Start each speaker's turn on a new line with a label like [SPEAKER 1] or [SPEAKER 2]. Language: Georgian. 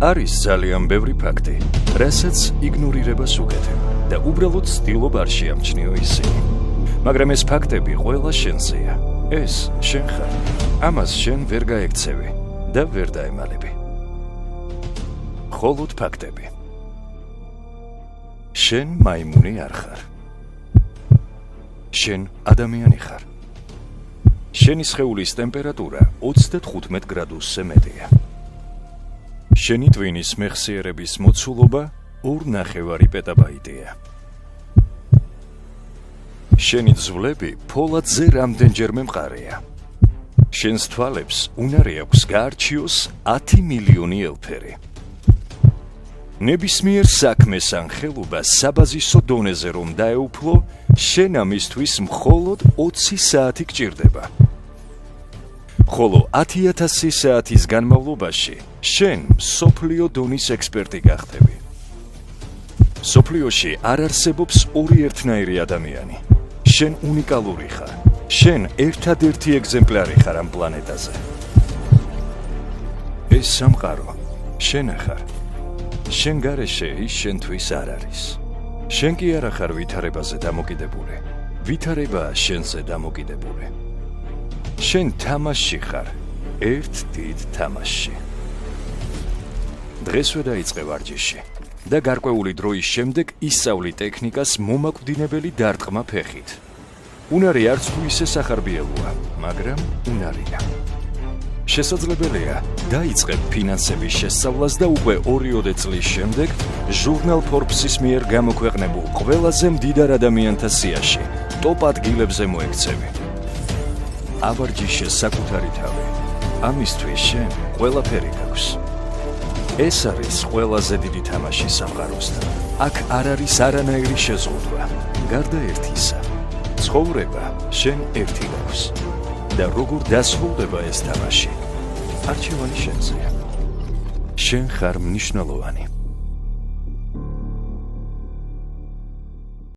[SPEAKER 1] არის ძალიან ბევრი ფაქტი, რასაც იგნორირებას უკეთებ და უბრალოდ ცდილობ არ შეამჩნიო ისინი. მაგრამ ეს ფაქტები ყველა შენზეა. ეს შენ ხარ. ამას შენ ვერ გაექცევი და ვერ დაემალები. მხოლოდ ფაქტები. შენ მაიმუნი არ ხარ. შენ ადამიანი ხარ. შენი სხეულის ტემპერატურა 35 გრადუსზე მეტია. შენი ტვინის მეხსიერების მოცულობა 2.5 პეტაბაიტია. შენი ძვლები ფოლადზე რამდენჯერმე მყარია. შენს თვალებს უნარი აქვს გაარჩიოს 10 მილიონი ელფერი. ნებისმიერ საქმეს ან ხელობას საბაზისო დონეზე რომ დაეუფლო, შენ ამისთვის მხოლოდ 20 საათი გჭირდება. ხოლო 10,000 საათის განმავლობაში შენ მსოფლიო დონის ექსპერტი გახდები. მსოფლიოში არ არსებობს ორი ერთნაირი ადამიანი. შენ უნიკალური ხარ. შენ ერთადერთი ეგზემპლარი ხარ ამ პლანეტაზე. ეს სამყარო შენ ხარ. შენ გარეშე ის შენთვის არ არის. შენ კი არა ხარ ვითარებაზე დამოკიდებული. ვითარებაა შენზე დამოკიდებული. შენ თამაში ხარ, ერთ დიდ თამაშში. დღესვე დაიწყე ვარჯიში და გარკვეული დროის შემდეგ ისწავლი ტექნიკას მომაკვდინებელი დარტყმა ფეხით. უნარი არც თუ ისე სახარბიელოა, მაგრამ უნარია. შესაძლებელია დაიწყებ ფინანსების შესწავლას და უკვე 2 წლის შემდეგ ჟურნალ Forbes-ის მიერ გამოქვეყნებულ ყველაზე მდიდარ ადამიანთა სიაში ტოპ ადგილებზე მოექცევი. აბარჯიშე საკუთარი თავი. ამისთვის შენ ყველაფერი გაქვს. ეს არის ყველაზე დიდი თამაში სამყაროსთან. აქ არ არის არანაირი შეზღუდვა. გარდა ერთისა, ცხოვრება შენ ერთი გაქვს. და როგორ დასრულდება ეს თამაში? არჩევანი შენზეა. შენ ხარ მნიშვნელოვანი.